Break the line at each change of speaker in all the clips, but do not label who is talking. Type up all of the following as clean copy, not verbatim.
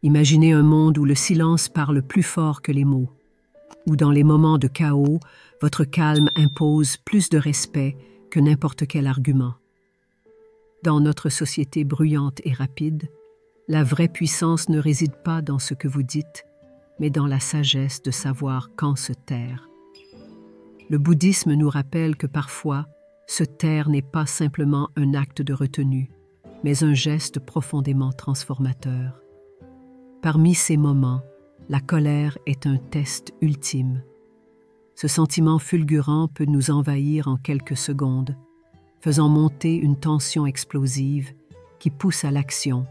Imaginez un monde où le silence parle plus fort que les mots, où dans les moments de chaos, votre calme impose plus de respect que n'importe quel argument. Dans notre société bruyante et rapide, la vraie puissance ne réside pas dans ce que vous dites, mais dans la sagesse de savoir quand se taire. Le bouddhisme nous rappelle que parfois, se taire n'est pas simplement un acte de retenue, mais un geste profondément transformateur. Parmi ces moments, la colère est un test ultime. Ce sentiment fulgurant peut nous envahir en quelques secondes, faisant monter une tension explosive qui pousse à l'action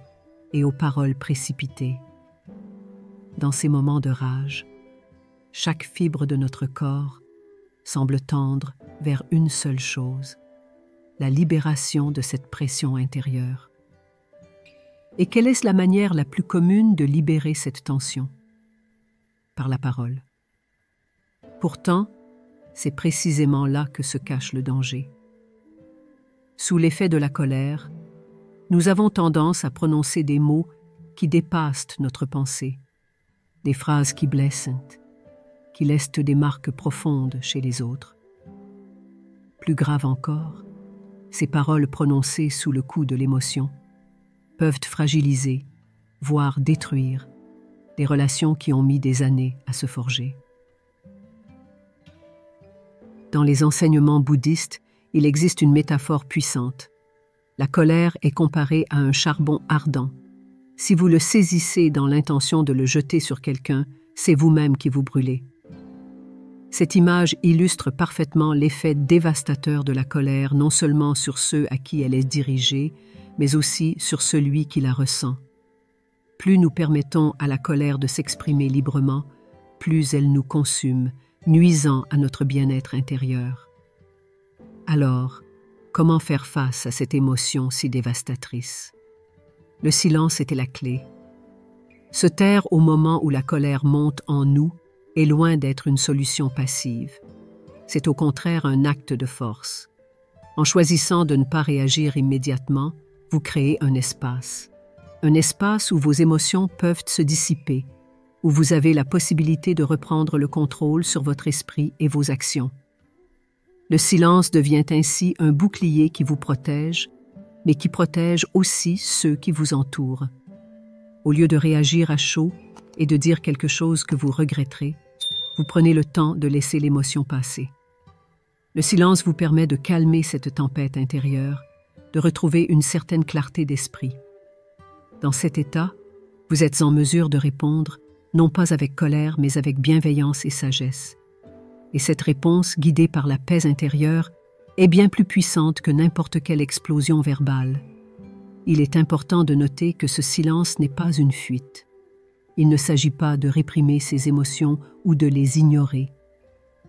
et aux paroles précipitées. Dans ces moments de rage, chaque fibre de notre corps semble tendre vers une seule chose, la libération de cette pression intérieure. Et quelle est la manière la plus commune de libérer cette tension? Par la parole. Pourtant, c'est précisément là que se cache le danger. Sous l'effet de la colère, nous avons tendance à prononcer des mots qui dépassent notre pensée, des phrases qui blessent, qui laissent des marques profondes chez les autres. Plus grave encore, ces paroles prononcées sous le coup de l'émotion peuvent fragiliser, voire détruire, des relations qui ont mis des années à se forger. Dans les enseignements bouddhistes, il existe une métaphore puissante. La colère est comparée à un charbon ardent. Si vous le saisissez dans l'intention de le jeter sur quelqu'un, c'est vous-même qui vous brûlez. Cette image illustre parfaitement l'effet dévastateur de la colère, non seulement sur ceux à qui elle est dirigée, mais aussi sur celui qui la ressent. Plus nous permettons à la colère de s'exprimer librement, plus elle nous consume, nuisant à notre bien-être intérieur. Alors, comment faire face à cette émotion si dévastatrice? Le silence était la clé. Se taire au moment où la colère monte en nous est loin d'être une solution passive. C'est au contraire un acte de force. En choisissant de ne pas réagir immédiatement, vous créez un espace où vos émotions peuvent se dissiper, où vous avez la possibilité de reprendre le contrôle sur votre esprit et vos actions. Le silence devient ainsi un bouclier qui vous protège, mais qui protège aussi ceux qui vous entourent. Au lieu de réagir à chaud et de dire quelque chose que vous regretterez, vous prenez le temps de laisser l'émotion passer. Le silence vous permet de calmer cette tempête intérieure, de retrouver une certaine clarté d'esprit. Dans cet état, vous êtes en mesure de répondre, non pas avec colère, mais avec bienveillance et sagesse. Et cette réponse, guidée par la paix intérieure, est bien plus puissante que n'importe quelle explosion verbale. Il est important de noter que ce silence n'est pas une fuite. Il ne s'agit pas de réprimer ses émotions ou de les ignorer.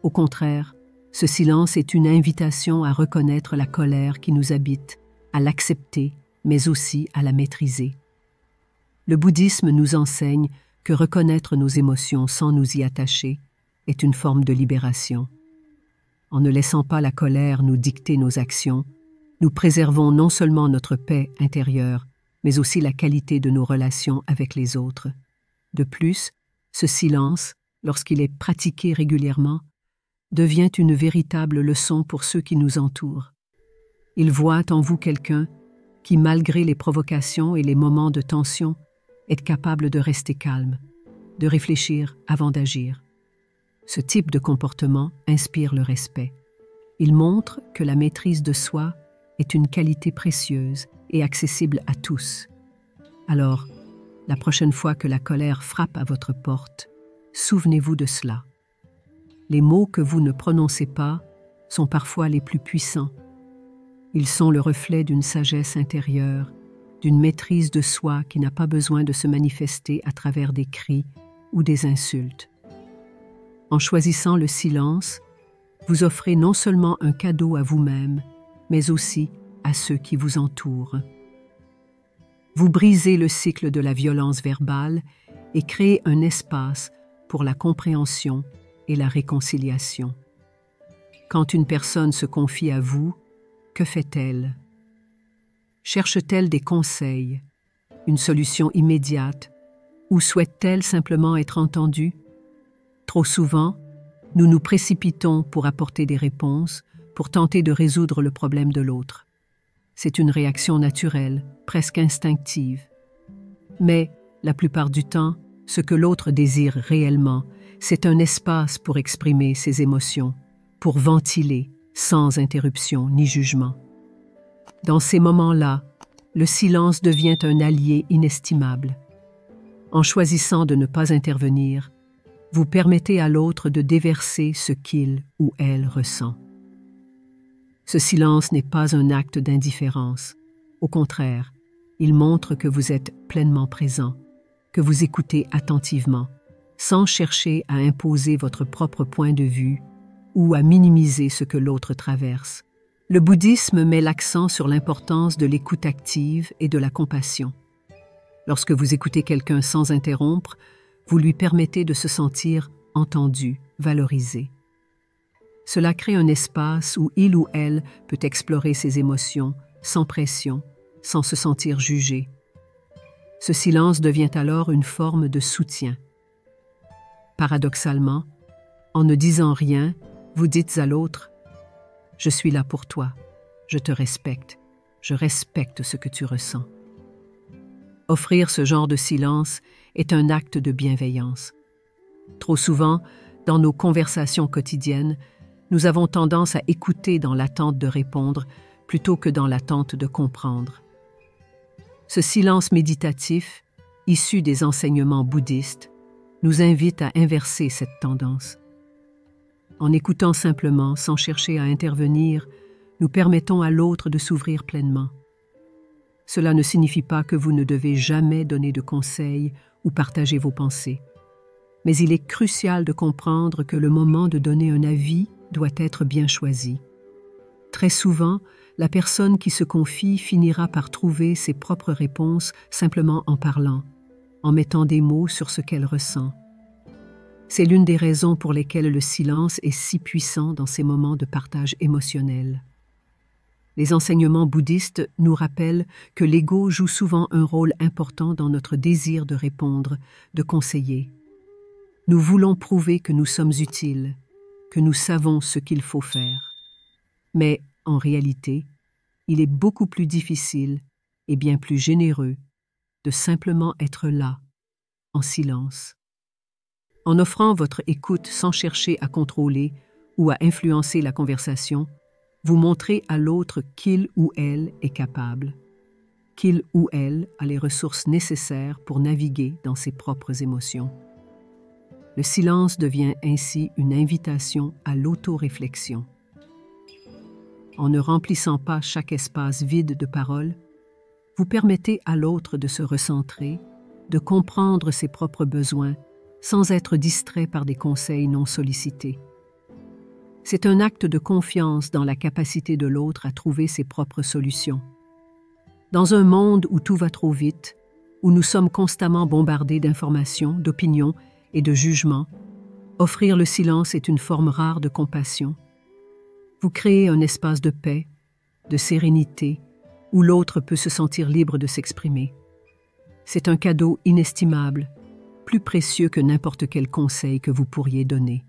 Au contraire, ce silence est une invitation à reconnaître la colère qui nous habite, à l'accepter, mais aussi à la maîtriser. Le bouddhisme nous enseigne que reconnaître nos émotions sans nous y attacher est une forme de libération. En ne laissant pas la colère nous dicter nos actions, nous préservons non seulement notre paix intérieure, mais aussi la qualité de nos relations avec les autres. De plus, ce silence, lorsqu'il est pratiqué régulièrement, devient une véritable leçon pour ceux qui nous entourent. Ils voient en vous quelqu'un qui, malgré les provocations et les moments de tension, est capable de rester calme, de réfléchir avant d'agir. Ce type de comportement inspire le respect. Il montre que la maîtrise de soi est une qualité précieuse et accessible à tous. Alors, la prochaine fois que la colère frappe à votre porte, souvenez-vous de cela. Les mots que vous ne prononcez pas sont parfois les plus puissants. Ils sont le reflet d'une sagesse intérieure, d'une maîtrise de soi qui n'a pas besoin de se manifester à travers des cris ou des insultes. En choisissant le silence, vous offrez non seulement un cadeau à vous-même, mais aussi à ceux qui vous entourent. Vous brisez le cycle de la violence verbale et créez un espace pour la compréhension et la réconciliation. Quand une personne se confie à vous, que fait-elle? Cherche-t-elle des conseils, une solution immédiate Ou souhaite-t-elle simplement être entendue? Trop souvent, nous nous précipitons pour apporter des réponses, pour tenter de résoudre le problème de l'autre. C'est une réaction naturelle, presque instinctive. Mais, la plupart du temps, ce que l'autre désire réellement, c'est un espace pour exprimer ses émotions, pour ventiler, sans interruption ni jugement. Dans ces moments-là, le silence devient un allié inestimable. En choisissant de ne pas intervenir, vous permettez à l'autre de déverser ce qu'il ou elle ressent. Ce silence n'est pas un acte d'indifférence. Au contraire, il montre que vous êtes pleinement présent, que vous écoutez attentivement, sans chercher à imposer votre propre point de vue ou à minimiser ce que l'autre traverse. Le bouddhisme met l'accent sur l'importance de l'écoute active et de la compassion. Lorsque vous écoutez quelqu'un sans interrompre, vous lui permettez de se sentir entendu, valorisé. Cela crée un espace où il ou elle peut explorer ses émotions, sans pression, sans se sentir jugé. Ce silence devient alors une forme de soutien. Paradoxalement, en ne disant rien, vous dites à l'autre « Je suis là pour toi, je te respecte, je respecte ce que tu ressens ». Offrir ce genre de silence est un acte de bienveillance. Trop souvent, dans nos conversations quotidiennes, nous avons tendance à écouter dans l'attente de répondre plutôt que dans l'attente de comprendre. Ce silence méditatif, issu des enseignements bouddhistes, nous invite à inverser cette tendance. En écoutant simplement, sans chercher à intervenir, nous permettons à l'autre de s'ouvrir pleinement. Cela ne signifie pas que vous ne devez jamais donner de conseils ou partager vos pensées. Mais il est crucial de comprendre que le moment de donner un avis doit être bien choisi. Très souvent, la personne qui se confie finira par trouver ses propres réponses simplement en parlant, en mettant des mots sur ce qu'elle ressent. C'est l'une des raisons pour lesquelles le silence est si puissant dans ces moments de partage émotionnel. Les enseignements bouddhistes nous rappellent que l'ego joue souvent un rôle important dans notre désir de répondre, de conseiller. Nous voulons prouver que nous sommes utiles, que nous savons ce qu'il faut faire. Mais, en réalité, il est beaucoup plus difficile et bien plus généreux de simplement être là, en silence. En offrant votre écoute sans chercher à contrôler ou à influencer la conversation, vous montrez à l'autre qu'il ou elle est capable, qu'il ou elle a les ressources nécessaires pour naviguer dans ses propres émotions. Le silence devient ainsi une invitation à l'autoréflexion. En ne remplissant pas chaque espace vide de paroles, vous permettez à l'autre de se recentrer, de comprendre ses propres besoins, sans être distrait par des conseils non sollicités. C'est un acte de confiance dans la capacité de l'autre à trouver ses propres solutions. Dans un monde où tout va trop vite, où nous sommes constamment bombardés d'informations, d'opinions et de jugements, offrir le silence est une forme rare de compassion. Vous créez un espace de paix, de sérénité, où l'autre peut se sentir libre de s'exprimer. C'est un cadeau inestimable, plus précieux que n'importe quel conseil que vous pourriez donner.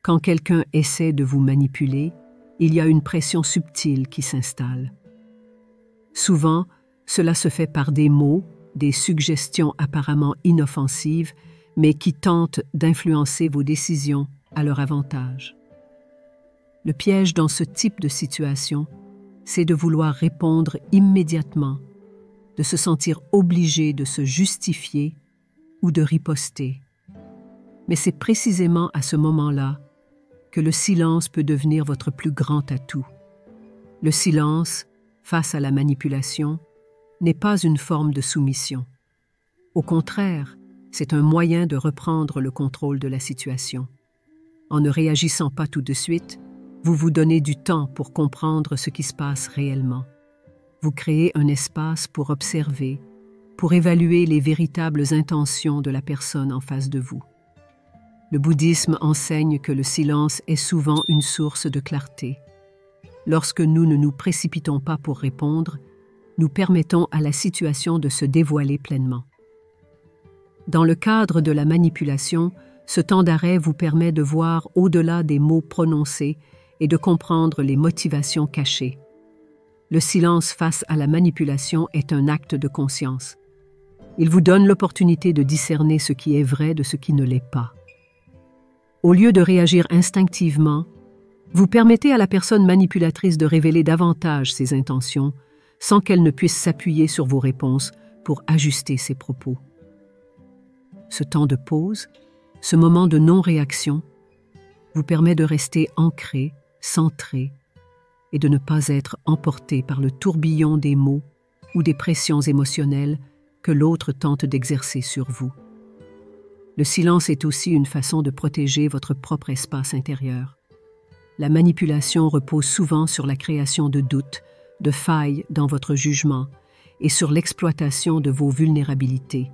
Quand quelqu'un essaie de vous manipuler, il y a une pression subtile qui s'installe. Souvent, cela se fait par des mots, des suggestions apparemment inoffensives, mais qui tentent d'influencer vos décisions à leur avantage. Le piège dans ce type de situation, c'est de vouloir répondre immédiatement, de se sentir obligé de se justifier ou de riposter. Mais c'est précisément à ce moment-là que le silence peut devenir votre plus grand atout. Le silence, face à la manipulation, n'est pas une forme de soumission. Au contraire, c'est un moyen de reprendre le contrôle de la situation. En ne réagissant pas tout de suite, vous vous donnez du temps pour comprendre ce qui se passe réellement. Vous créez un espace pour observer, pour évaluer les véritables intentions de la personne en face de vous. Le bouddhisme enseigne que le silence est souvent une source de clarté. Lorsque nous ne nous précipitons pas pour répondre, nous permettons à la situation de se dévoiler pleinement. Dans le cadre de la manipulation, ce temps d'arrêt vous permet de voir au-delà des mots prononcés et de comprendre les motivations cachées. Le silence face à la manipulation est un acte de conscience. Il vous donne l'opportunité de discerner ce qui est vrai de ce qui ne l'est pas. Au lieu de réagir instinctivement, vous permettez à la personne manipulatrice de révéler davantage ses intentions sans qu'elle ne puisse s'appuyer sur vos réponses pour ajuster ses propos. Ce temps de pause, ce moment de non-réaction, vous permet de rester ancré, centré, et de ne pas être emporté par le tourbillon des mots ou des pressions émotionnelles que l'autre tente d'exercer sur vous. Le silence est aussi une façon de protéger votre propre espace intérieur. La manipulation repose souvent sur la création de doutes, de failles dans votre jugement et sur l'exploitation de vos vulnérabilités.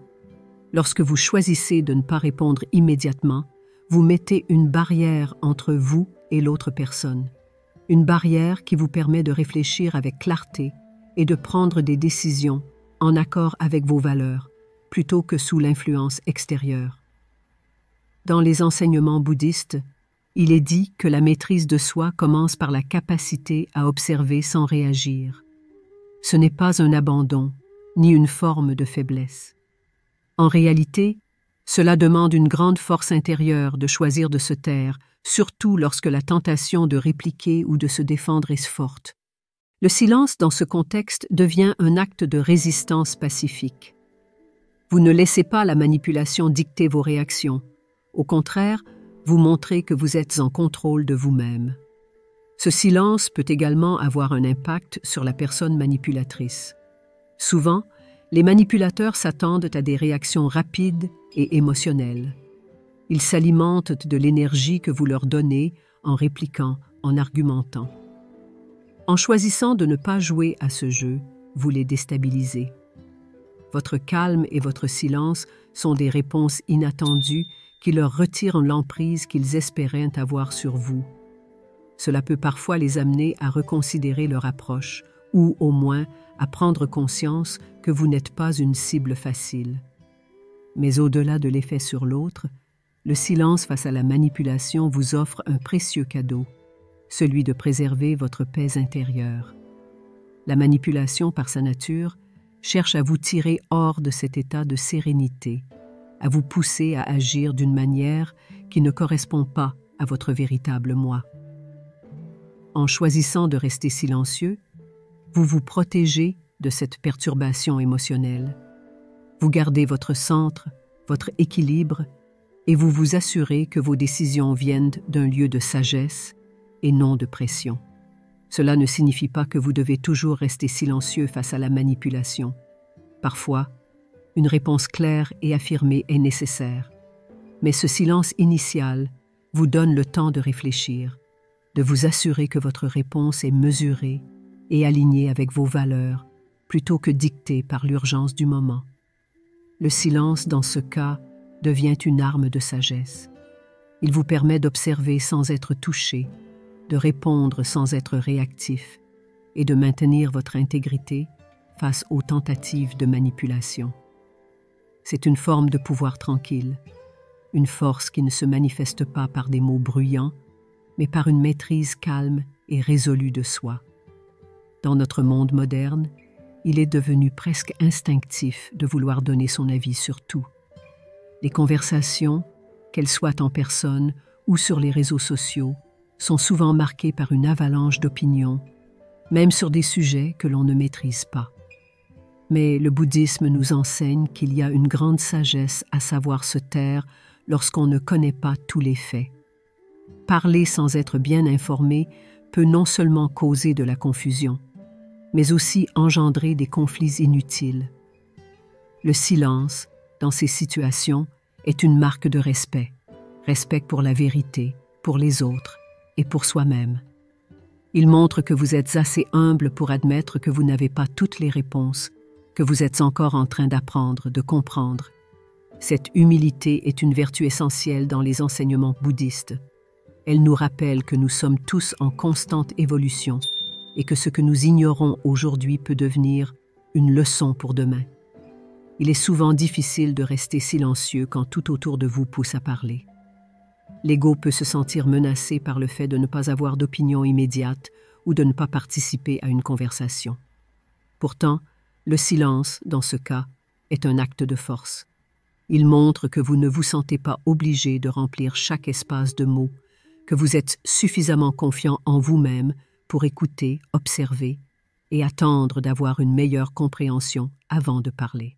Lorsque vous choisissez de ne pas répondre immédiatement, vous mettez une barrière entre vous et l'autre personne. Une barrière qui vous permet de réfléchir avec clarté et de prendre des décisions en accord avec vos valeurs, plutôt que sous l'influence extérieure. Dans les enseignements bouddhistes, il est dit que la maîtrise de soi commence par la capacité à observer sans réagir. Ce n'est pas un abandon, ni une forme de faiblesse. En réalité, cela demande une grande force intérieure de choisir de se taire, surtout lorsque la tentation de répliquer ou de se défendre est forte. Le silence dans ce contexte devient un acte de résistance pacifique. Vous ne laissez pas la manipulation dicter vos réactions. Au contraire, vous montrez que vous êtes en contrôle de vous-même. Ce silence peut également avoir un impact sur la personne manipulatrice. Souvent, les manipulateurs s'attendent à des réactions rapides et émotionnelles. Ils s'alimentent de l'énergie que vous leur donnez en répliquant, en argumentant. En choisissant de ne pas jouer à ce jeu, vous les déstabilisez. Votre calme et votre silence sont des réponses inattendues qui leur retirent l'emprise qu'ils espéraient avoir sur vous. Cela peut parfois les amener à reconsidérer leur approche ou, au moins, à prendre conscience que vous n'êtes pas une cible facile. Mais au-delà de l'effet sur l'autre, le silence face à la manipulation vous offre un précieux cadeau, celui de préserver votre paix intérieure. La manipulation, par sa nature, cherche à vous tirer hors de cet état de sérénité, à vous pousser à agir d'une manière qui ne correspond pas à votre véritable moi. En choisissant de rester silencieux, vous vous protégez de cette perturbation émotionnelle. Vous gardez votre centre, votre équilibre, et vous vous assurez que vos décisions viennent d'un lieu de sagesse et non de pression. Cela ne signifie pas que vous devez toujours rester silencieux face à la manipulation. Parfois, une réponse claire et affirmée est nécessaire. Mais ce silence initial vous donne le temps de réfléchir, de vous assurer que votre réponse est mesurée et alignée avec vos valeurs, plutôt que dictée par l'urgence du moment. Le silence, dans ce cas, devient une arme de sagesse. Il vous permet d'observer sans être touché, de répondre sans être réactif et de maintenir votre intégrité face aux tentatives de manipulation. C'est une forme de pouvoir tranquille, une force qui ne se manifeste pas par des mots bruyants, mais par une maîtrise calme et résolue de soi. Dans notre monde moderne, il est devenu presque instinctif de vouloir donner son avis sur tout. Les conversations, qu'elles soient en personne ou sur les réseaux sociaux, sont souvent marquées par une avalanche d'opinions, même sur des sujets que l'on ne maîtrise pas. Mais le bouddhisme nous enseigne qu'il y a une grande sagesse à savoir se taire lorsqu'on ne connaît pas tous les faits. Parler sans être bien informé peut non seulement causer de la confusion, mais aussi engendrer des conflits inutiles. Le silence, dans ces situations, est une marque de respect. Respect pour la vérité, pour les autres et pour soi-même. Il montre que vous êtes assez humble pour admettre que vous n'avez pas toutes les réponses, que vous êtes encore en train d'apprendre, de comprendre. Cette humilité est une vertu essentielle dans les enseignements bouddhistes. Elle nous rappelle que nous sommes tous en constante évolution et que ce que nous ignorons aujourd'hui peut devenir une leçon pour demain. Il est souvent difficile de rester silencieux quand tout autour de vous pousse à parler. L'ego peut se sentir menacé par le fait de ne pas avoir d'opinion immédiate ou de ne pas participer à une conversation. Pourtant, le silence, dans ce cas, est un acte de force. Il montre que vous ne vous sentez pas obligé de remplir chaque espace de mots, que vous êtes suffisamment confiant en vous-même pour écouter, observer et attendre d'avoir une meilleure compréhension avant de parler.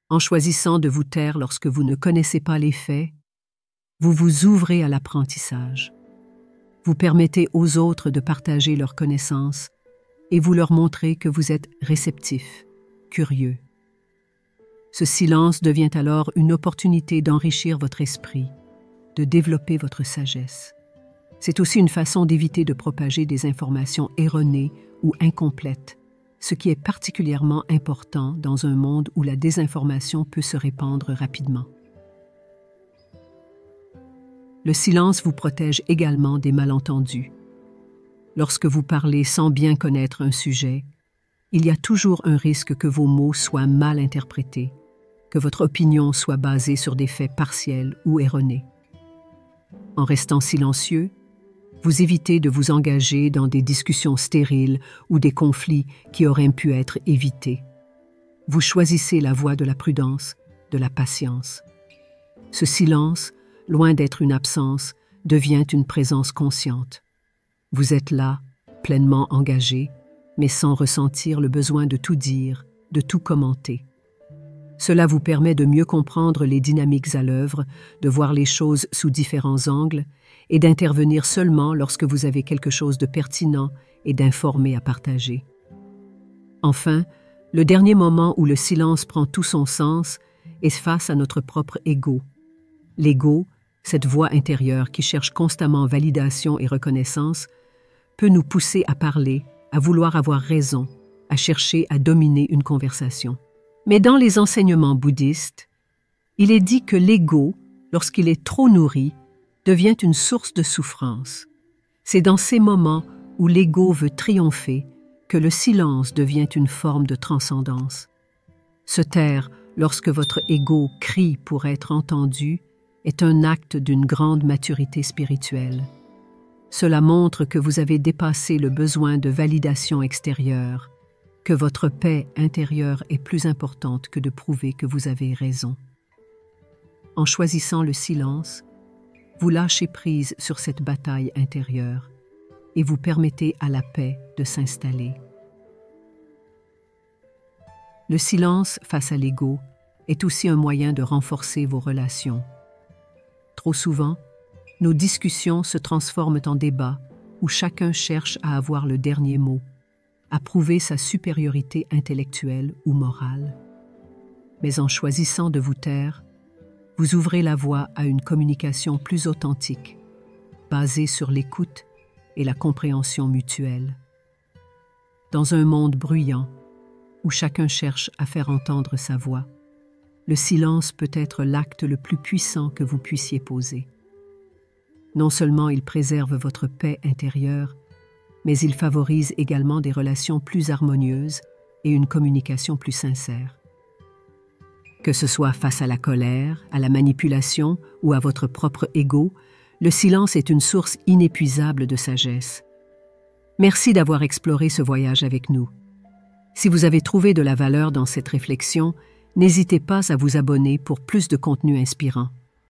En choisissant de vous taire lorsque vous ne connaissez pas les faits, vous vous ouvrez à l'apprentissage. Vous permettez aux autres de partager leurs connaissances et vous leur montrez que vous êtes réceptif, curieux. Ce silence devient alors une opportunité d'enrichir votre esprit, de développer votre sagesse. C'est aussi une façon d'éviter de propager des informations erronées ou incomplètes, ce qui est particulièrement important dans un monde où la désinformation peut se répandre rapidement. Le silence vous protège également des malentendus. Lorsque vous parlez sans bien connaître un sujet, il y a toujours un risque que vos mots soient mal interprétés, que votre opinion soit basée sur des faits partiels ou erronés. En restant silencieux, vous évitez de vous engager dans des discussions stériles ou des conflits qui auraient pu être évités. Vous choisissez la voie de la prudence, de la patience. Ce silence, loin d'être une absence, devient une présence consciente. Vous êtes là, pleinement engagé, mais sans ressentir le besoin de tout dire, de tout commenter. Cela vous permet de mieux comprendre les dynamiques à l'œuvre, de voir les choses sous différents angles et d'intervenir seulement lorsque vous avez quelque chose de pertinent et d'informé à partager. Enfin, le dernier moment où le silence prend tout son sens est face à notre propre ego. L'ego, cette voix intérieure qui cherche constamment validation et reconnaissance, peut nous pousser à parler, à vouloir avoir raison, à chercher à dominer une conversation. Mais dans les enseignements bouddhistes, il est dit que l'ego, lorsqu'il est trop nourri, devient une source de souffrance. C'est dans ces moments où l'ego veut triompher que le silence devient une forme de transcendance. Se taire lorsque votre ego crie pour être entendu est un acte d'une grande maturité spirituelle. Cela montre que vous avez dépassé le besoin de validation extérieure, que votre paix intérieure est plus importante que de prouver que vous avez raison. En choisissant le silence, vous lâchez prise sur cette bataille intérieure et vous permettez à la paix de s'installer. Le silence face à l'ego est aussi un moyen de renforcer vos relations. Trop souvent, nos discussions se transforment en débats où chacun cherche à avoir le dernier mot, à prouver sa supériorité intellectuelle ou morale. Mais en choisissant de vous taire, vous ouvrez la voie à une communication plus authentique, basée sur l'écoute et la compréhension mutuelle. Dans un monde bruyant, où chacun cherche à faire entendre sa voix, le silence peut être l'acte le plus puissant que vous puissiez poser. Non seulement il préserve votre paix intérieure, mais il favorise également des relations plus harmonieuses et une communication plus sincère. Que ce soit face à la colère, à la manipulation ou à votre propre ego, le silence est une source inépuisable de sagesse. Merci d'avoir exploré ce voyage avec nous. Si vous avez trouvé de la valeur dans cette réflexion, n'hésitez pas à vous abonner pour plus de contenu inspirant.